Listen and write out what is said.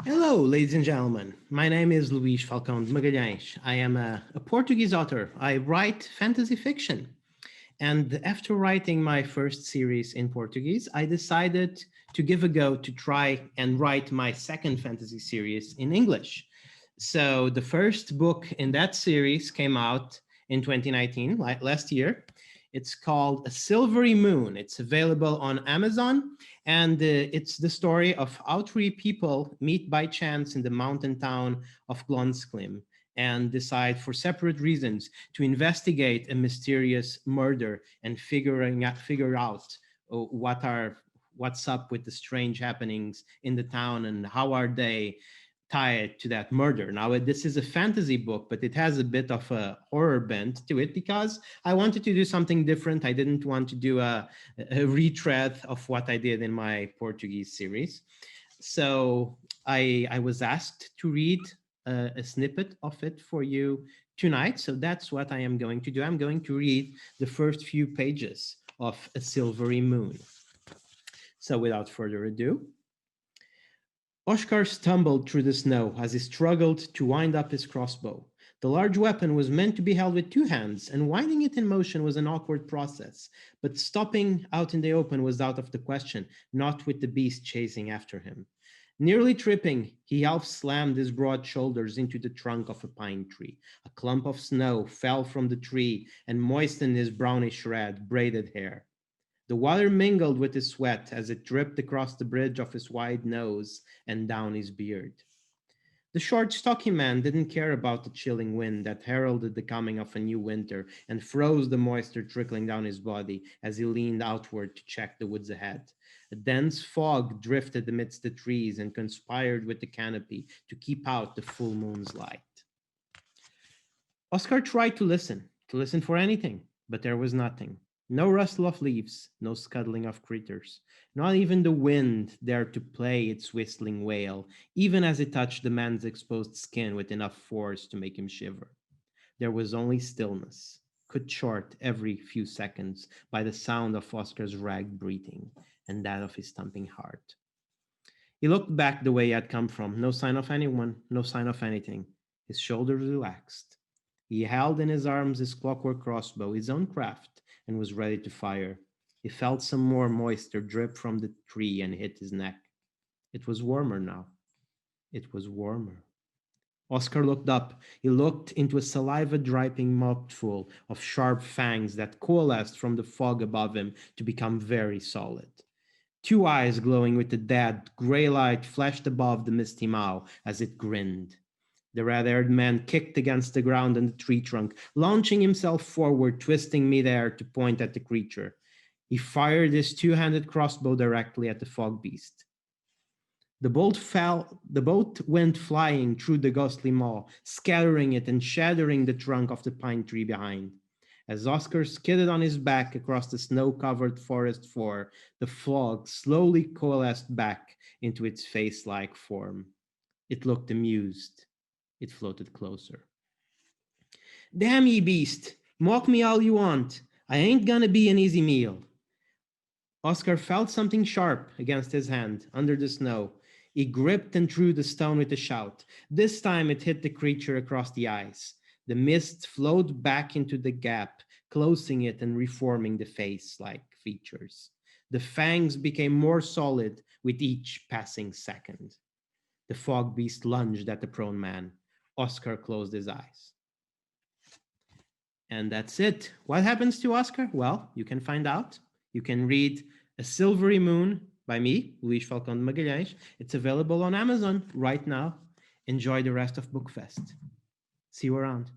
Hello, ladies and gentlemen. My name is Luís Falcão de Magalhães. I am a Portuguese author. I write fantasy fiction. And after writing my first series in Portuguese, I decided to give a go to try and write my second fantasy series in English. So the first book in that series came out in 2019, like last year. It's called A Silvery Moon. It's available on Amazon, and it's the story of how three people meet by chance in the mountain town of Glonsklim and decide for separate reasons to investigate a mysterious murder and figure out what's up with the strange happenings in the town and how are they tied to that murder. Now, this is a fantasy book, but it has a bit of a horror bent to it because I wanted to do something different. I didn't want to do a retread of what I did in my Portuguese series. So I was asked to read a snippet of it for you tonight. So that's what I am going to do. I'm going to read the first few pages of A Silvery Moon. So without further ado, Oskar stumbled through the snow as he struggled to wind up his crossbow. The large weapon was meant to be held with two hands, and winding it in motion was an awkward process. But stopping out in the open was out of the question, not with the beast chasing after him. Nearly tripping, he half slammed his broad shoulders into the trunk of a pine tree. A clump of snow fell from the tree and moistened his brownish red, braided hair. The water mingled with his sweat as it dripped across the bridge of his wide nose and down his beard. The short, stocky man didn't care about the chilling wind that heralded the coming of a new winter and froze the moisture trickling down his body as he leaned outward to check the woods ahead. A dense fog drifted amidst the trees and conspired with the canopy to keep out the full moon's light. Oscar tried to listen for anything, but there was nothing. No rustle of leaves, no scuttling of critters. Not even the wind dared to play its whistling wail, even as it touched the man's exposed skin with enough force to make him shiver. There was only stillness, cut short every few seconds by the sound of Oscar's ragged breathing and that of his thumping heart. He looked back the way he had come from, no sign of anyone, no sign of anything. His shoulders relaxed. He held in his arms his clockwork crossbow, his own craft, and was ready to fire. He felt some more moisture drip from the tree and hit his neck. It was warmer now. It was warmer. Oscar looked up. He looked into a saliva-dripping mouthful of sharp fangs that coalesced from the fog above him to become very solid. Two eyes glowing with the dead, gray light flashed above the misty mouth as it grinned. The red-haired man kicked against the ground and the tree trunk, launching himself forward, twisting midair to point at the creature. He fired his two-handed crossbow directly at the fog beast. The bolt went flying through the ghostly maw, scattering it and shattering the trunk of the pine tree behind. As Oscar skidded on his back across the snow-covered forest floor, the fog slowly coalesced back into its face-like form. It looked amused. It floated closer. Damn ye beast! Mock me all you want. I ain't gonna be an easy meal. Oscar felt something sharp against his hand, under the snow. He gripped and threw the stone with a shout. This time it hit the creature across the eyes. The mist flowed back into the gap, closing it and reforming the face-like features. The fangs became more solid with each passing second. The fog beast lunged at the prone man. Oscar closed his eyes. And that's it. What happens to Oscar? Well, you can find out. You can read A Silvery Moon by me, Luís Falcão de Magalhães. It's available on Amazon right now. Enjoy the rest of Bookfest. See you around.